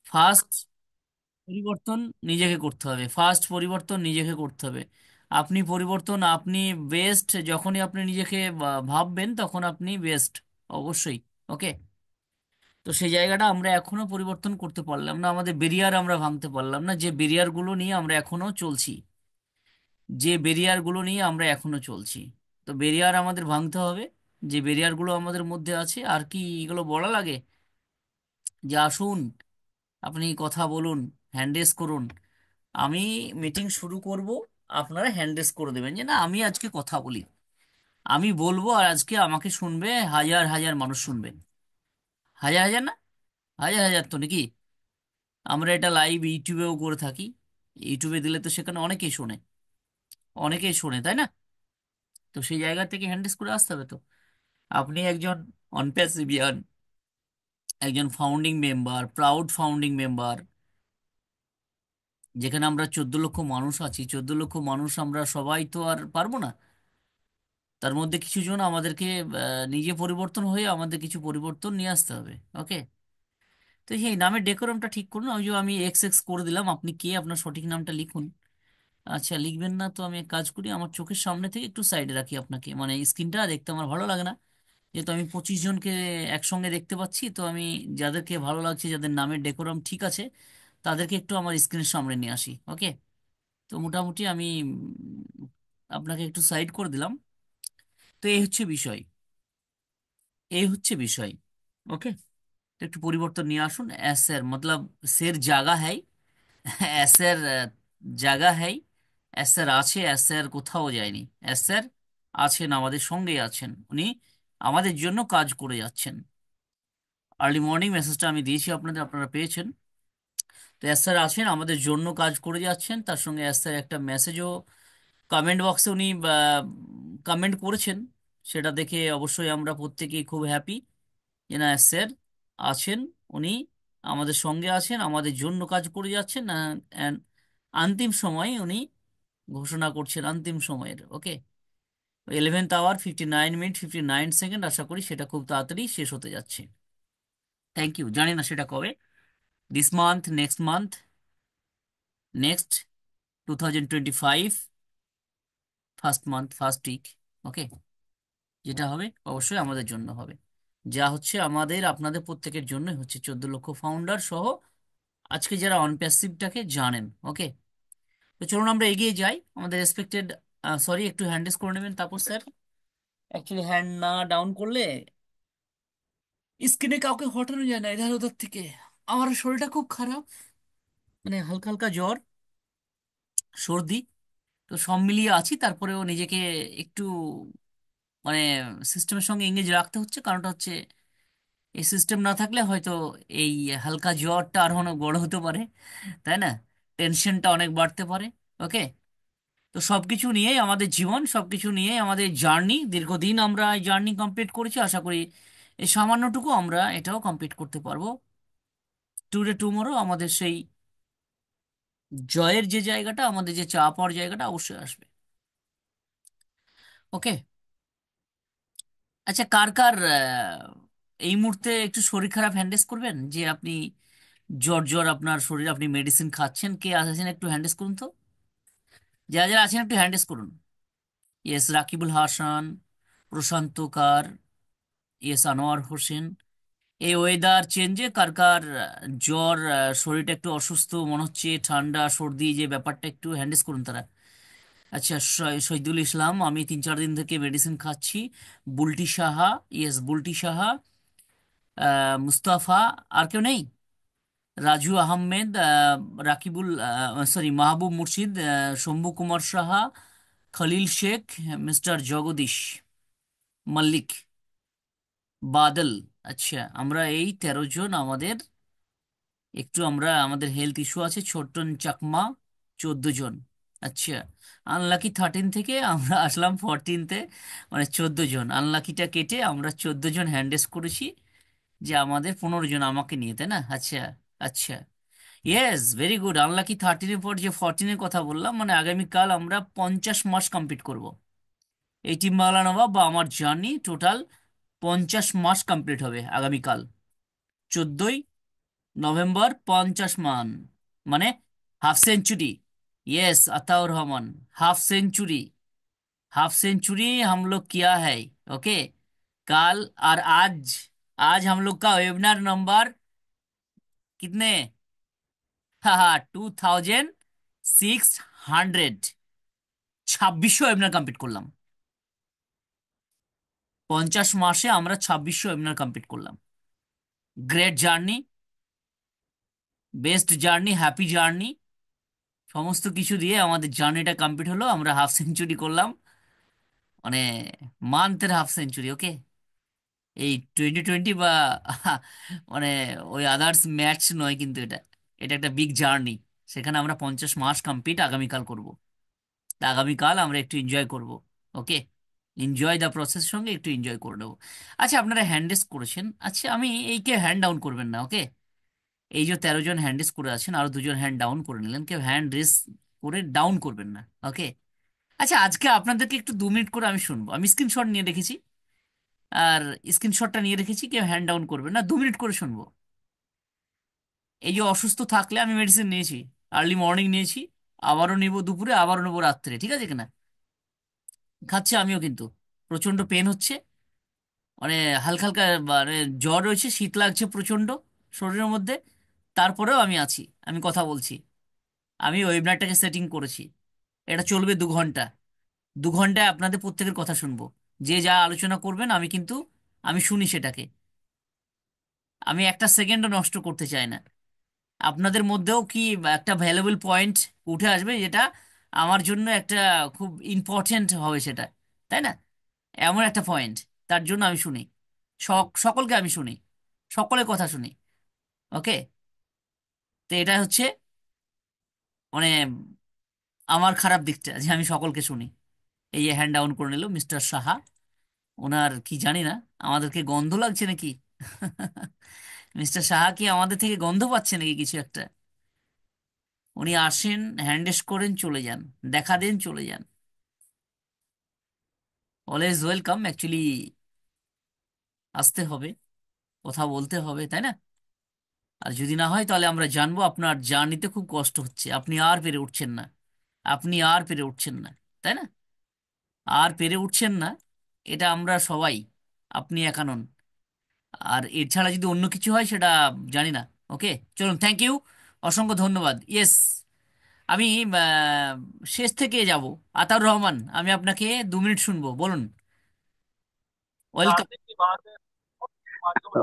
First পরিবর্তন নিজেকে করতে হবে, ফার্স্ট পরিবর্তন নিজেকে করতে হবে। আপনি পরিবর্তন, আপনি বেস্ট যখনই আপনি নিজেকে ভাববেন তখন আপনি বেস্ট, অবশ্যই। ওকে। তো সেই জায়গাটা আমরা এখনো পরিবর্তন করতে পারলাম না, আমাদের ব্যারিয়ার আমরা ভাঙতে পারলাম না, যে ব্যারিয়ারগুলো নিয়ে আমরা এখনো চলছি, যে ব্যারিয়ারগুলো নিয়ে আমরা এখনো চলছি। তো ব্যারিয়ার আমাদের ভাঙতে হবে, যে ব্যারিয়ারগুলো আমাদের মধ্যে আছে। আর কি এগুলো বলা লাগে যে আসুন আপনি কথা বলুন, হ্যান্ডেস করুন, আমি মিটিং শুরু করব, আপনারা হ্যান্ডেস করে দেবেন যে না আমি আজকে কথা বলি, আমি বলবো, আর আজকে আমাকে শুনবে হাজার হাজার মানুষ শুনবে। হাজার হাজার না, হাজার হাজার তো নাকি। আমরা এটা লাইভ ইউটিউবেও করে থাকি, ইউটিউবে দিলে তো সেখানে অনেকেই শোনে, অনেকেই শোনে, তাই না? তো সেই জায়গা থেকে হ্যান্ডেস করে আসতে হবে। তো আপনি একজন অনপ্যাসিভিয়ান, একজন founding member, proud founding member, যেখানে আমরা 14 লক্ষ মানুষ আছি, 14 লক্ষ মানুষ আমরা সবাই তো আর পারবো না। তার মধ্যে কিছু জন আমাদেরকে নিজে পরিবর্তন হয়ে আমাদের কিছু পরিবর্তন নিয়ে আসতে হবে। ওকে। তো সেই নামের ডেকোরামটা ঠিক করুন, ওই যে আমি এক্স এক্স করে দিলাম, আপনি কে আপনার সঠিক নামটা লিখুন। আচ্ছা, লিখবেন না তো আমি এক কাজ করি, আমার চোখের সামনে থেকে একটু সাইডে রাখি আপনাকে, মানে স্ক্রিনটা দেখতে আমার ভালো লাগে না, যেহেতু আমি 25 জনকে একসঙ্গে দেখতে পাচ্ছি। তো আমি যাদেরকে ভালো লাগছে, যাদের নামের ডেকোরাম ঠিক আছে, তাদেরকে একটু আমার স্ক্রিনের সামনে নিয়ে আসি। ওকে। তো মোটামুটি আমি আপনাকে একটু সাইড করে দিলাম। তো এই হচ্ছে বিষয়, এই হচ্ছে বিষয়। ওকে। তো একটু পরিবর্তন নিয়ে আসুন। এসের মতলব সের জায়গা है, এসের জায়গা है, এসের আছে, এসের কোথাও যায়নি। এসের আছেন, আমাদের সঙ্গেই আছেন উনি, আমাদের জন্য কাজ করে যাচ্ছেন। আর্লি মর্নিং মেসেজটা আমি দিয়েছি আপনাদের, আপনারা পেয়েছেন। তো এসআর আছেন, আমাদের জন্য কাজ করে যাচ্ছেন। তার সঙ্গে এসআর একটা মেসেজও কমেন্ট বক্সে উনি কমেন্ট করেছেন, সেটা দেখে অবশ্যই আমরা প্রত্যেকেই খুব হ্যাপি যে না স্যার আছেন, উনি আমাদের সঙ্গে আছেন, আমাদের জন্য কাজ করে যাচ্ছেন। and অন্তিম সময় উনি ঘোষণা করছেন, অন্তিম সময়ের। Okay. 11th hour 59 minute 59 second, আশা করি সেটা খুব তাড়াতাড়ি শেষ হতে যাচ্ছে। Thank you. জানি না সেটা কবে, this month, next month, next 2025 first month, first week. Okay. যেটা হবে অবশ্যই আমাদের জন্য হবে, যা হচ্ছে আমাদের আপনাদের প্রত্যেকের জন্যই হচ্ছে, 14 লক্ষ ফাউন্ডার সহ আজকে যারা অনপ্যাসিভটাকে জানেন। ওকে। তো চলুন আমরা এগিয়ে যাই। আমাদের রেসপেক্টেড, সরি একটু হ্যান্ড রেজ করে নেবেন তাপস স্যার। অ্যাকচুয়ালি হ্যান্ড না ডাউন করলে স্ক্রিনে কাউকে হটানো যায় না এধার ওধার থেকে। আমার শরীরটা খুব খারাপ, মানে হালকা হালকা জ্বর, সর্দি, তো সব মিলিয়ে আছি। তারপরেও নিজেকে একটু মানে সিস্টেমের সঙ্গে এঙ্গেজ রাখতে হচ্ছে, কারণটা হচ্ছে এই সিস্টেম না থাকলে হয়তো এই হালকা জ্বরটা আরো অনেক বড় হতে পারে, তাই না? টেনশনটা অনেক বাড়তে পারে। ওকে। তো সবকিছু নিয়েই আমাদের জীবন, সবকিছু নিয়ে আমাদের জার্নি, দীর্ঘদিন আমরা এই জার্নি কমপ্লিট করেছি, আশা করি এই সামান্যটুকু আমরা এটাও কমপ্লিট করতে পারবো। টুডে টুমোরো আমাদের সেই জয়ের যে জায়গাটা, আমাদের যে চা পাওয়ার জায়গাটা অবশ্যই আসবে। ওকে। আচ্ছা, কার কার এই মুহূর্তে একটু শরীর খারাপ হ্যান্ডেস করবেন, যে আপনি জ্বর জ্বর আপনার শরীর, আপনি মেডিসিন খাচ্ছেন, কে আছেন একটু হ্যান্ডেস করুন তো। যারা যারা আছেন একটু হ্যান্ডেস করুন। ইয়েস রাকিবুল হাসান, প্রশান্ত কার, ইয়েস আনোয়ার হোসেন। এই ওয়েদার চেঞ্জে কার কার জ্বর, শরীরটা একটু অসুস্থ মনে হচ্ছে, ঠান্ডা সর্দি, যে ব্যাপারটা একটু হ্যান্ডেস করুন তারা। আচ্ছা, শহীদুল ইসলাম, আমি 3-4 দিন থেকে মেডিসিন খাচ্ছি। বুলটি সাহা, ইয়েস বুলটি সাহা, মুস্তাফা, আর কেউ নেই? রাজু আহমেদ, রাকিবুল, সরি মাহবুব মুর্শিদ, শম্ভু কুমার সাহা, খলিল শেখ, মিস্টার জগদীশ মল্লিক, বাদল। আচ্ছা, আমরা এই 13 জন, আমাদের একটু আমরা আমাদের হেলথ ইস্যু আছে। ছোট্টন চাকমা 14 জন। আচ্ছা, আনলাকি 13 থেকে আমরা আসলাম 14তে, মানে 14 জন, আনলাকিটা কেটে আমরা 14 জন হ্যান্ডেস করেছি, যে আমাদের 15 জন আমাকে নিয়ে, তাই না? আচ্ছা। আচ্ছা, ইয়েস ভেরি গুড। আনলাকি 13-এর পর যে 14-এর কথা বললাম, মানে আগামীকাল আমরা 50 মাস কমপ্লিট করব। এই টিম বাংলা নবাব বা আমার জার্নি টোটাল 50 মাস কমপ্লিট হবে আগামীকাল, 14ই नवंबर 50 मान, माने half century. Yes Ataur Rahman, half century. Half century हम लोग किया है। ओके। कल और आज, आज हम लोग का वेबिनार नंबर कितने? हाँ हाँ, 2600। 2600 ওয়েবিনার কমপ্লিট করলাম। 50 মাসে আমরা 2600 ওয়েবিনার কমপ্লিট করলাম। Great journey, best journey, happy journey, সমস্ত কিছু দিয়ে আমাদের জার্নিটা কমপ্লিট হলো। আমরা হাফ সেঞ্চুরি করলাম, মানে মান্থের হাফ সেঞ্চুরি। ওকে। এই 2020 বা মানে ওই আদার্স ম্যাচ নয়, কিন্তু এটা, এটা একটা বিগ জার্নি। সেখানে আমরা 50 মাস কমপ্লিট আগামীকাল করব। তা আগামীকাল আমরা একটু এনজয় করব। ওকে। এনজয় দ্য প্রসেস সঙ্গে একটু এনজয় করে নেবো। আচ্ছা, আপনারা হ্যান্ড রেস করেছেন। আচ্ছা, আমি এইকে হ্যান্ড ডাউন করবেন না। ওকে। এই যে 13 জন হ্যান্ড রেস করে আছেন, আরো 2 জন হ্যান্ড ডাউন করে নিলেন, কেউ হ্যান্ড রেস করে ডাউন করবেন না। ওকে। আচ্ছা, আজকে আপনাদেরকে একটু 2 মিনিট করে আমি শুনবো। আমি স্ক্রিনশট নিয়ে রেখেছি, আর স্ক্রিনশটটা নিয়ে রেখেছি, কেউ হ্যান্ড ডাউন করবেন না, 2 মিনিট করে শুনবো। এই যে অসুস্থ থাকলে আমি মেডিসিন নিয়েছি, আর্লি মর্নিং নিয়েছি, আবারও নিব দুপুরে, আবারও নেবো রাত্রে, ঠিক আছে কিনা? খাচ্ছি আমিও, কিন্তু প্রচন্ড পেন হচ্ছে, মানে হালকা হালকা, মানে জ্বর রয়েছে, শীত লাগছে প্রচন্ড শরীরের মধ্যে। তারপরেও আমি আছি, আমি কথা বলছি। আমি ওয়েবনারটাকে সেটিং করেছি, এটা চলবে 2 ঘন্টা। 2 ঘন্টায় আপনাদের প্রত্যেকের কথা শুনবো। যে যা আলোচনা করবেন আমি কিন্তু, আমি শুনি সেটাকে। আমি একটা সেকেন্ডও নষ্ট করতে চাই না। আপনাদের মধ্যেও কি একটা ভ্যালুয়েবল পয়েন্ট উঠে আসবে, যেটা আমার জন্য একটা খুব ইম্পর্টেন্ট হবে সেটা, তাই না? এমন একটা পয়েন্ট, তার জন্য আমি শুনি। সকলকে আমি শুনি, সকলের কথা শুনি। ওকে। তো এটা হচ্ছে মানে আমার খারাপ দিকটা, যে আমি সকলকে শুনি। এই যে হ্যান্ড ডাউন করে নিল মিস্টার সাহা, ওনার কি জানি না, আমাদেরকে গন্ধ লাগছে নাকি? মিস্টার সাহা কি আমাদের থেকে গন্ধ পাচ্ছে নাকি কিছু একটা? উনি আসেন, হ্যান্ডেস করেন, চলে যান, দেখা দেন, চলে যান। Always welcome actually. আসতে হবে, কথা বলতে হবে, তাই না? আর যদি না হয় তাহলে আমরা জানবো আপনার জার্নিতে খুব কষ্ট হচ্ছে, আপনি আর পেরে উঠছেন না, আপনি আর পেরে উঠছেন না, তাই না? আর পেরে উঠছেন না, এটা আমরা সবাই, আপনি একা নন। আর এর ছাড়া যদি অন্য কিছু হয় সেটা জানি না। ওকে। চলুন, থ্যাংক ইউ, অসংখ্য ধন্যবাদ। ইয়েস, আমি শেষ থেকে যাব। আতাউর রহমান, আমি আপনাকে 2 মিনিট শুনবো, বলুন। Welcome.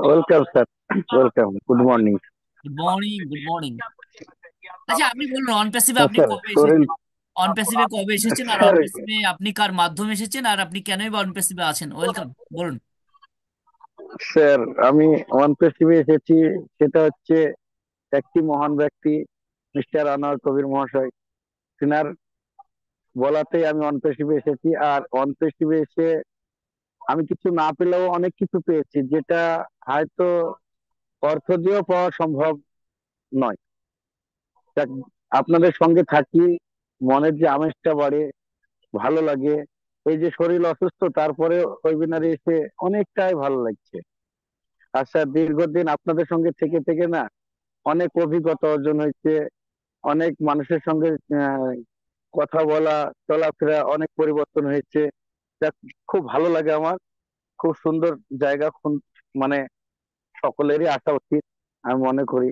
Welcome sir, welcome, good morning. Good morning, good morning. আচ্ছা, আপনি বলুন, অন প্যাসিভে হ্যাঁ আপনি স্যার, কবে শরীর এসেছেন? অন প্যাসিভে কবে এসেছেন, আর অন স্যার প্যাসিভে আপনি কার মাধ্যমে এসেছেন, আর আপনি কেনই বা অন প্যাসিভে আছেন? ওয়েলকাম, বলুন। স্যার আমি ওয়ান পেসিভে এসেছি, সেটা হচ্ছে একটি মহান ব্যক্তি, মিস্টার আনোয়ার কবির মহাশয়, তিনার বলাতেই আমি ওয়ান পেসিভে এসেছি। আর ওয়ান পেসিভে এসে আমি কিছু না পেলেও অনেক কিছু পেয়েছি, যেটা হয়তো অর্থ দিয়েও পাওয়া সম্ভব নয়। যাক, আপনাদের সঙ্গে থাকি, মনের যে আমেজটা বাড়ে, ভালো লাগে। এই যে শরীর অসুস্থ, তারপরে ওয়েবিনারে এসে অনেকটাই ভালো লাগছে। আচ্ছা, দীর্ঘদিন আপনাদের সঙ্গে থেকে থেকে না, অনেক অভিজ্ঞতা অর্জন হয়েছে, অনেক মানুষের সঙ্গে আহ, কথা বলা, চলাফেরা অনেক পরিবর্তন হয়েছে। যাক, খুব ভালো লাগে আমার, খুব সুন্দর জায়গা। মানে সকলেরই আসা উচিত আমি মনে করি,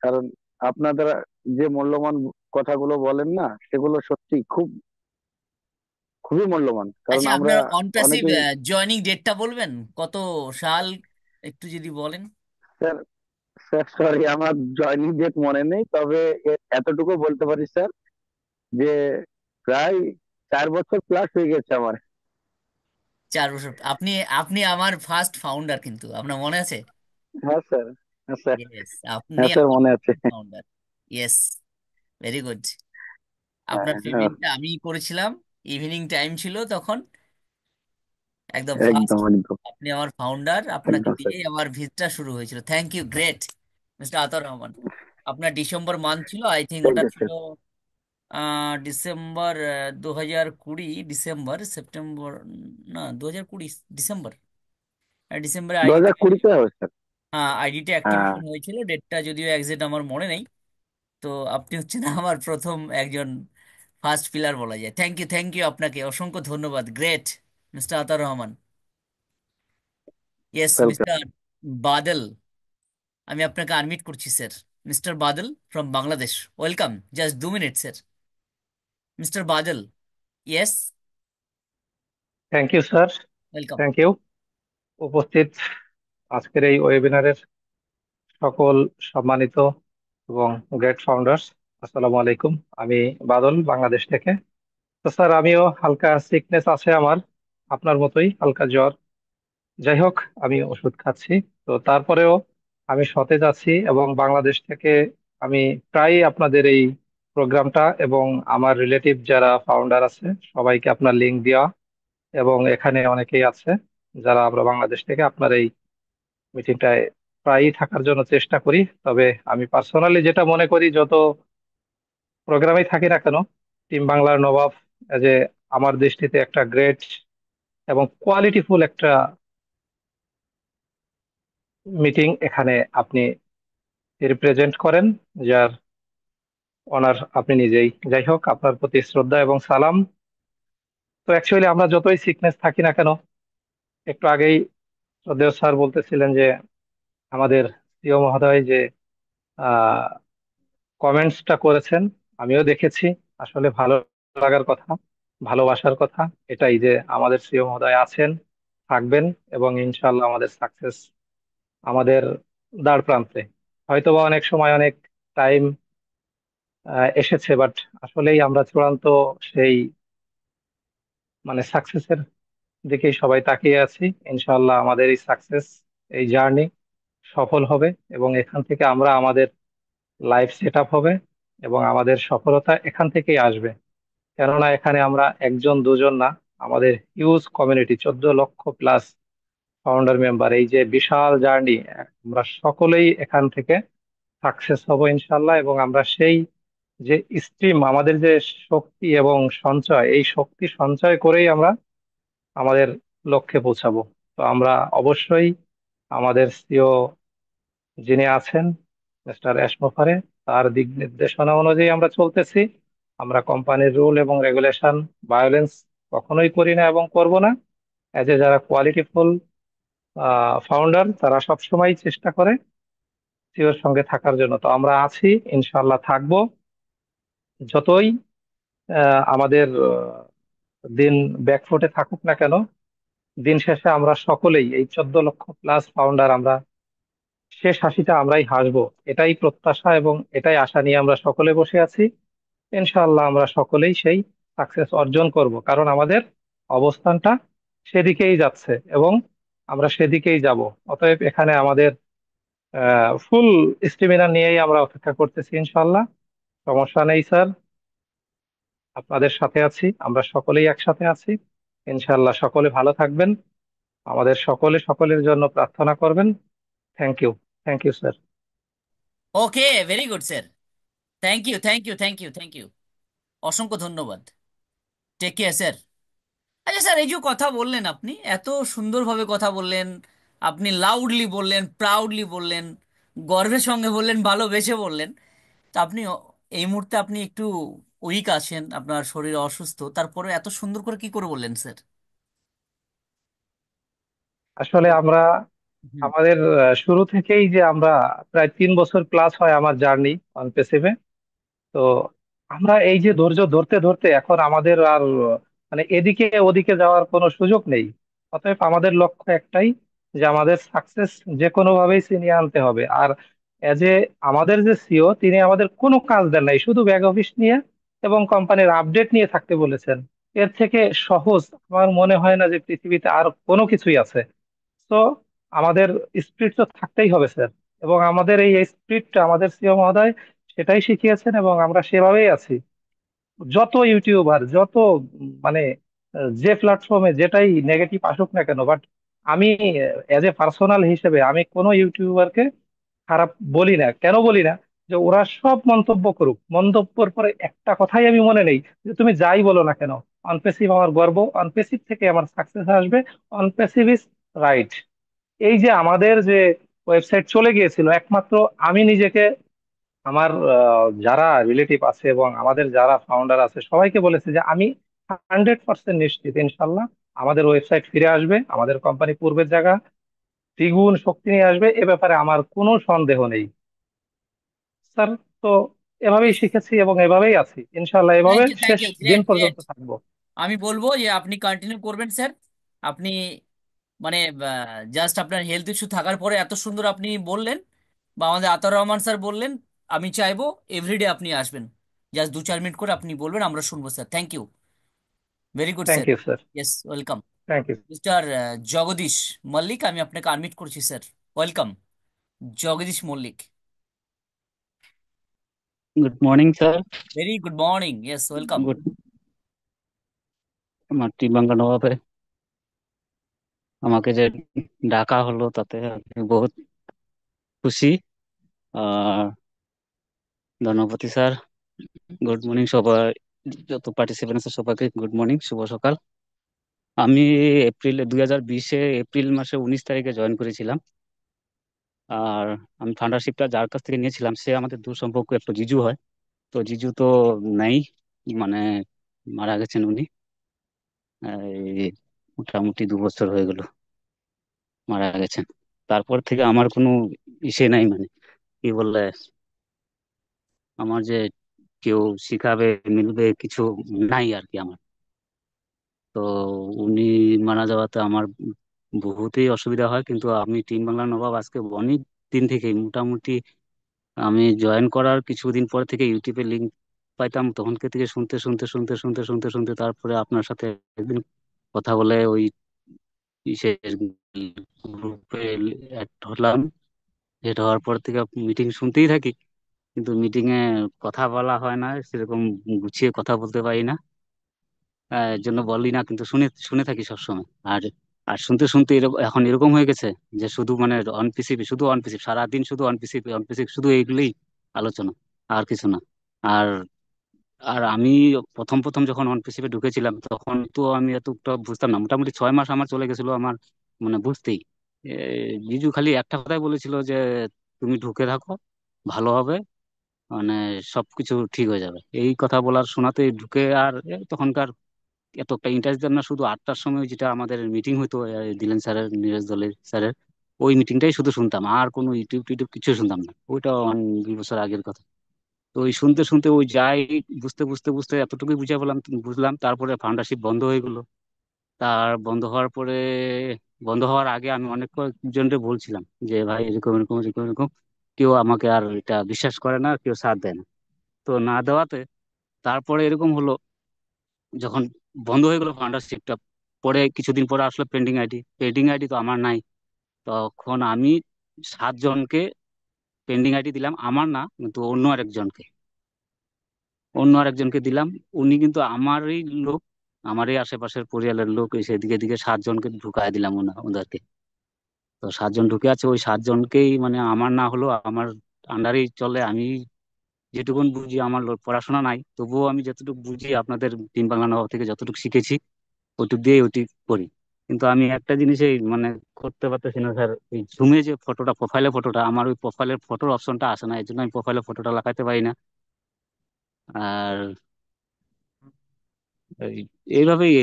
কারণ আপনারা যে মূল্যবান কথাগুলো বলেন না, সেগুলো সত্যি খুবই মূল্যবান, কারণ আচ্ছা, আমরা আপনার অন প্যাসিভ অনেকেই। জয়নিং ডেটটা বলবেন, কত সাল, একটু যদি বলেন। স্যার, স্যার সরি, আমার জয়নিং ডেট মনে নেই, তবে এতটুকু বলতে পারি স্যার, যে প্রায় 4 বছর প্লাস হয়ে গেছে আমার। 4 বছর? আপনি আপনি আমার ফার্স্ট ফাউন্ডার, কিন্তু আপনার মনে আছে? হ্যাঁ স্যার, হ্যাঁ স্যার, ইয়েস, আপনি হ্যাঁ স্যার আমার মনে আছে। ফাউন্ডার। Yes, very good. হ্যাঁ, আপনার হ্যাঁ, পেমেন্টটা আমি করেছিলাম, ইভিনিং টাইম ছিল তখন, একদম ফার্স্ট। একদম একদম আপনি আমার ফাউন্ডার, আপনাকে একদম স্যার। দিয়েই আমার ভিতটা শুরু হয়েছিল। থ্যাংক ইউ, গ্রেট মিস্টার আতর রহমান। আপনার ডিসেম্বর মান্থ ছিল, আই থিঙ্ক থ্যাংক ওটা ইউ ছিল স্যার। ডিসেম্বর 2020, ডিসেম্বর সেপ্টেম্বর, না 2020 ডিসেম্বর, ডিসেম্বরে দু আইডি। হাজার কুড়িতে হবে স্যার। হ্যাঁ, আইডিটা হ্যাঁ, অ্যাক্টিভেশন হয়েছিল, ডেটটা যদিও এক্সাক্ট আমার মনে নেই। তো আপনি হচ্ছেন আমার প্রথম একজন ফার্স্ট পিলার বলা যায়। থ্যাংক ইউ, থ্যাংক ইউ, আপনাকে অসংখ্য ধন্যবাদ। Great, mister Atar Rahman. Yes, welcome. Mister Badal, আমি আপনাকে আনমিট করছি sir. Mister Badal from Bangladesh, welcome. Just 2 minute sir. Mister Badal, yes, thank you sir. Welcome. Thank you. উপস্থিত আজকের এই ওয়েবিনারের সকল সম্মানিত এবং গ্রেট ফাউন্ডার্স, আসসালামু আলাইকুম। আমি বাদল, বাংলাদেশ থেকে। তো স্যার, আমিও হালকা সিকনেস আছে আমার, আপনার মতোই হালকা জ্বর। যাই হোক, আমি ওষুধ খাচ্ছি। তো তারপরেও আমি সতেজ আছি, এবং বাংলাদেশ থেকে আমি প্রায়ই আপনাদের এই প্রোগ্রামটা এবং আমার রিলেটিভ যারা ফাউন্ডার আছে সবাইকে আপনার লিংক দেওয়া, এবং এখানে অনেকেই আছে যারা আমরা বাংলাদেশ থেকে আপনার এই মিটিংটায় প্রায়ই থাকার জন্য চেষ্টা করি। তবে আমি পার্সোনালি যেটা মনে করি, যত প্রোগ্রামেই থাকি না কেন, টিম বাংলার নবাব এজ এ আমার দৃষ্টিতে একটা গ্রেট এবং কোয়ালিটিফুল একটা মিটিং এখানে আপনি রিপ্রেজেন্ট করেন, যার অনার আপনি নিজেই। যাই হোক, আপনার প্রতি শ্রদ্ধা এবং সালাম। তো অ্যাকচুয়ালি আমরা যতই সিকনেস থাকি না কেন, একটু আগেই শ্রদ্ধেয় স্যার বলতেছিলেন যে আমাদের সিও মহোদয় যে কমেন্টসটা করেছেন, আমিও দেখেছি। আসলে ভালো লাগার কথা, ভালোবাসার কথা এটাই, যে আমাদের সিও মহোদয় আছেন, থাকবেন, এবং ইনশাল্লাহ আমাদের সাকসেস আমাদের দ্বার প্রান্তে। হয়তোবা অনেক সময় অনেক টাইম এসেছে, বাট আসলেই আমরা চূড়ান্ত সেই মানে সাকসেসের দিকেই সবাই তাকিয়ে আছি। ইনশাল্লাহ আমাদের এই সাকসেস, এই জার্নি সফল হবে, এবং এখান থেকে আমরা আমাদের লাইফ সেট আপ হবে, এবং আমাদের সফলতা এখান থেকেই আসবে। কেননা এখানে আমরা একজন দুজন না, আমাদের হিউজ কমিউনিটি, 14 লক্ষ প্লাস ফাউন্ডার মেম্বার, এই যে বিশাল জার্নি, আমরা সকলেই এখান থেকে সাকসেস হব ইনশাল্লাহ। এবং আমরা সেই যে স্ট্রিম, আমাদের যে শক্তি এবং সঞ্চয়, এই শক্তি সঞ্চয় করেই আমরা আমাদের লক্ষ্যে পৌঁছাবো। তো আমরা অবশ্যই আমাদের সিও যিনি আছেন, মিস্টার এশমোফারে, তার দিক নির্দেশনা অনুযায়ী আমরা চলতেছি। আমরা কোম্পানির রুল এবং রেগুলেশন ভায়োলেন্স কখনোই করি না এবং করব না। এজ এ যারা কোয়ালিটিফুল ফাউন্ডার, তারা সবসময় চেষ্টা করে সিওর সঙ্গে থাকার জন্য। তো আমরা আছি, ইনশাল্লাহ থাকবো। যতই আমাদের দিন ব্যাকফুটে থাকুক না কেন, দিন শেষে আমরা সকলেই এই 14 লক্ষ প্লাস ফাউন্ডার, আমরা শেষ হাসিটা আমরাই হাসবো, এটাই প্রত্যাশা এবং এটাই আশা নিয়ে আমরা সকলে বসে আছি। ইনশাআল্লাহ আমরা সকলেই সেই সাকসেস অর্জন করব, কারণ আমাদের অবস্থানটা সেদিকেই যাচ্ছে, এবং আমরা সেদিকেই যাব। অতএব এখানে আমাদের ফুল স্টেমিনা নিয়েই আমরা অপেক্ষা করতেছি ইনশাআল্লাহ। সমস্যা নেই স্যার, আপনাদের সাথে আছি, আমরা সকলেই একসাথে আছি। ইনশাআল্লাহ সকলে ভালো থাকবেন, আমাদের সকলে সকলের জন্য প্রার্থনা করবেন। Thank you. Thank you sir. Okay, very good sir. Thank you, thank you, thank you, thank you, অসংখ্য ধন্যবাদ। Take care sir. আচ্ছা স্যার, এই যে কথা বললেন, আপনি এত সুন্দরভাবে কথা বললেন, আপনি লাউডলি বললেন, প্রাউডলি বললেন, গর্বের সঙ্গে বললেন, ভালোবেসে বললেন। তা আপনি এই মুহূর্তে আপনি একটু উইক আছেন, আপনার শরীর অসুস্থ, তারপরে এত সুন্দর করে কি করে বললেন স্যার? আসলে আমরা হুম। আমাদের শুরু থেকেই যে আমরা প্রায় 3 বছর প্লাস হয় আমার জার্নি অন পেসিভে। তো আমরা এই যে ধৈর্য ধরতে ধরতে এখন আমাদের আর মানে এদিকে ওদিকে যাওয়ার কোনো সুযোগ নেই। অতএব আমাদের লক্ষ্য একটাই, যে আমাদের সাকসেস যে কোনো ভাবেই ছিনিয়ে আনতে হবে। আর এজ এ আমাদের যে সিও, তিনি আমাদের কোনো কাজ দেন নাই, শুধু ব্যাক অফিস নিয়ে এবং কোম্পানির আপডেট নিয়ে থাকতে বলেছেন। এর থেকে সহজ আমার মনে হয় না যে পৃথিবীতে আর কোনো কিছুই আছে। তো আমাদের স্পিরিট তো থাকতেই হবে স্যার, এবং আমাদের এই স্পিরিটটা আমাদের সিও মহোদয় সেটাই শিখিয়েছেন, এবং আমরা সেভাবেই আছি। যত ইউটিউবার, যত মানে যে প্ল্যাটফর্মে যেটাই নেগেটিভ আসুক না কেন, বাট আমি এজ এ পার্সোনাল হিসেবে আমি কোনো ইউটিউবারকে খারাপ বলি না। কেন বলি না? যে ওরা সব মন্তব্য করুক, মন্তব্যের পরে একটা কথাই আমি মনে নেই, যে তুমি যাই বলো না কেন, অনপেসিভ আমার গর্ব, অনপেসিভ থেকে আমার সাকসেস আসবে, অনপেসিভ ইজ রাইট। এই যে আমাদের যে ওয়েবসাইট চলে গিয়েছিল। একমাত্র আমি নিজেকে, আমার যারা রিলেটিভ আছে এবং আমাদের যারা ফাউন্ডার আছে সবাইকে বলেছে যে আমি 100% নিশ্চিত ইনশাল্লাহ আমাদের ওয়েবসাইট ফিরে আসবে, আমাদের কোম্পানি পূর্বের জায়গা দ্বিগুণ শক্তি নিয়ে আসবে, এ ব্যাপারে আমার কোনো সন্দেহ নেই স্যার। তো এভাবেই শিখেছি এবং এভাবেই আছি ইনশাল্লাহ, এভাবে থ্যাংক ইউ, থ্যাংক শেষ ইউ, দিন গ্রেট, গ্রেট। পর্যন্ত থাকবো। আমি বলবো যে আপনি কন্টিনিউ করবেন স্যার। আপনি মানে জাস্ট আপনার হেলথ ইস্যু থাকার পরে এত সুন্দর আপনি বললেন, বা আমাদের আতাউর রহমান স্যার বললেন। আমি চাইবো এভরিডে আপনি আসবেন, জাস্ট 2-4 মিনিট করে আপনি বলবেন, আমরা শুনবো স্যার। Thank you, very good thank sir. You sir. Yes, welcome. Thank you. Mister Jagdish Mallik, আমি আপনাকে আনমিট করছি sir. Welcome, Jagdish Mallik. Good morning sir. Very good morning, yes, welcome. Good. আমার টি বাংলা নবাবে আমাকে যে ডাকা হলো তাতে আমি বহুত খুশি। আর ধন্যবাদ স্যার। গুড মর্নিং সবাই, যত পার্টিসিপেন্ট আছে সবাইকে গুড মর্নিং, শুভ সকাল। আমি 2020 এপ্রিল মাসে 19 তারিখে জয়েন করেছিলাম। আর আমি ফান্ডারশিপটা যার কাছ থেকে নিয়েছিলাম সে আমাদের দূর সম্পর্ক একটু জিজু হয়। তো জিজু তো নাই, মানে মারা গেছেন উনি। এই মোটামুটি 2 বছর হয়ে গেল মারা গেছেন। তারপর থেকে আমার কোনো ইসে নাই, মানে কি বললে, আমার যে কেউ শিখাবে মিলবে কিছু নাই আর কি আমার। তো উনি মারা যাওয়াতে আমার বহুতই অসুবিধা হয়, কিন্তু আমি টিম বাংলা নবাব আজকে অনেক দিন থেকে মোটামুটি আমি জয়েন করার কিছুদিন পর থেকে ইউটিউবে লিঙ্ক পাইতাম, তখন থেকে শুনতে শুনতে শুনতে শুনতে শুনতে শুনতে তারপরে আপনার সাথে একদিন কথা বলে ওই ইসের গ্রুপে অ্যাড হলাম। এটা হওয়ার পর থেকে মিটিং শুনতেই থাকি, কিন্তু মিটিং এ কথা বলা হয় না সেরকম, গুছিয়ে কথা বলতে পারি না। এর জন্য বলি না, কিন্তু শুনে শুনে থাকি সবসময়। আর আর শুনতে শুনতে এখন এরকম হয়ে গেছে যে শুধু মানে অন পিসিবি, শুধু অন পিসিবি, সারাদিন শুধু অন পিসিবি অন পিসিবি, শুধু এইগুলোই আলোচনা, আর কিছু না। আর আর আমি প্রথম প্রথম যখন অন পিসিবি ঢুকেছিলাম তখন তো আমি এতটা বুঝতাম না, মোটামুটি 6 মাস আমার চলে গেছিল আমার মানে বুঝতেই। এ, জিজু খালি একটা কথাই বলেছিল যে তুমি ঢুকে থাকো, ভালো হবে, মানে সবকিছু ঠিক হয়ে যাবে। এই কথা বলার শোনাতে ঢুকে, আর তখনকার এত একটা ইন্টারেস্ট দিতাম না, শুধু 8টার সময় যেটা আমাদের মিটিং হতো দিলেন স্যারের, নীরজ দলের স্যারের, ওই মিটিংটাই শুধু শুনতাম, আর কোনো ইউটিউব টিউটিউব কিছু শুনতাম না। ওইটা 2 বছর আগের কথা। তো ওই শুনতে শুনতে ওই যাই বুঝতে বুঝতে বুঝতে এতটুকুই বুঝে বললাম, বুঝলাম। তারপরে ফাউন্ডারশিপ বন্ধ হয়ে গেলো। তার বন্ধ হওয়ার পরে, বন্ধ হওয়ার আগে আমি অনেক কয়েকজনকে বলছিলাম যে ভাই এরকম এরকম এরকম এরকম, কেউ আমাকে আর এটা বিশ্বাস করে না, কেউ সাথ দেয় না। তো না দেওয়াতে তারপরে এরকম হলো, যখন বন্ধ হয়ে গেল ফাউন্ডারশিপটা, পরে কিছুদিন পরে আসলো পেন্ডিং আইডি। পেন্ডিং আইডি তো আমার নাই। তখন আমি 7 জনকে পেন্ডিং আইডি দিলাম, আমার না কিন্তু অন্য আরেকজনকে দিলাম। উনি কিন্তু আমারই লোক, আমারই আশেপাশের পরিবারের লোক, এসে এদিকে দিকে 7 জনকে ঢুকায় দিলাম ওদেরকে। তো 7 জন ঢুকে আছে, ওই 7 জনকেই মানে আমার না হলো আমার আন্ডারেই চলে। আমি যেটুকুন বুঝি, আমার পড়াশোনা নাই তবুও আমি যতটুকু বুঝি আপনাদের তিন বাংলা নবাব থেকে যতটুকু শিখেছি ওইটুক দিয়ে ওইটি করি। কিন্তু আমি একটা জিনিসই মানে করতে পারতেছি না স্যার, এই জুমে যে ফটোটা, প্রোফাইলের ফটোটা, আমার ওই প্রোফাইলের ফটোর অপশনটা আসে না, এই জন্য আমি প্রোফাইলের ফটোটা লাগাতে পারি না। আর এইভাবেই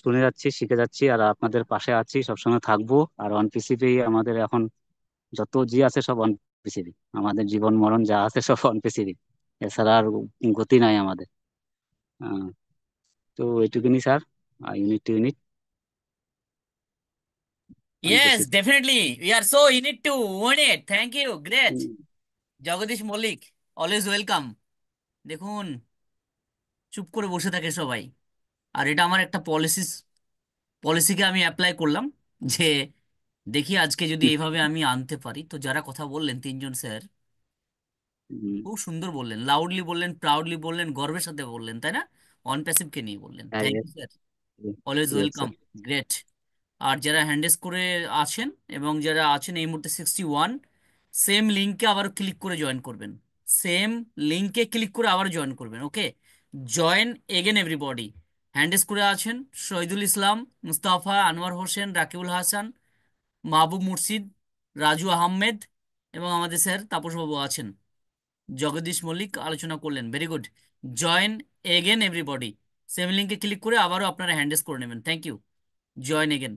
শুনে যাচ্ছি, শিখে যাচ্ছি, আর আপনাদের পাশে আছি, সবসময় থাকবো। আর ওয়ান পিসিপি আমাদের এখন যত জি আছে সব ওয়ান পিসিপি, আমাদের জীবন মরণ যা আছে সব ওয়ান পিসিপি, এছাড়া আর গতি নাই আমাদের। আহ, তো এইটুকুনি sir, unit two unit one yes, PCP. Definitely, we are so in it to own it. Thank you, great. Jagdish Mallik, always welcome. দেখুন, চুপ করে বসে থাকে সবাই। আর এটা আমার একটা পলিসিকে আমি অ্যাপ্লাই করলাম, যে দেখি আজকে যদি এইভাবে আমি আনতে পারি। তো যারা কথা বললেন তিনজন স্যার, খুব সুন্দর বললেন, লাউডলি বললেন, প্রাউডলি বললেন, গর্বের সাথে বললেন, তাই না? অন প্যাসিভকে নিয়ে বললেন। Thank you sir, always welcome, sir. Great. আর যারা হ্যান্ডেস করে আছেন, এবং যারা আছেন এই মুহূর্তে 61, সেম লিঙ্কে আবার ক্লিক করে জয়েন করবেন। সেম লিঙ্কে ক্লিক করে আবার জয়েন করবেন। ওকে, জয়েন এগেন এভরিবডি। হ্যান্ডেস করে আছেন শহীদুল ইসলাম, মুস্তাফা, আনোয়ার হোসেন, রাকিবুল হাসান, মাহবুব মুর্শিদ, রাজু আহমেদ, এবং আমাদের স্যার তাপস বাবু আছেন। জগদীশ মল্লিক আলোচনা করলেন, very good. Join again everybody. Same লিঙ্কে ক্লিক করে আবারও আপনারা হ্যান্ডেস করে নেবেন। Thank you. Join again.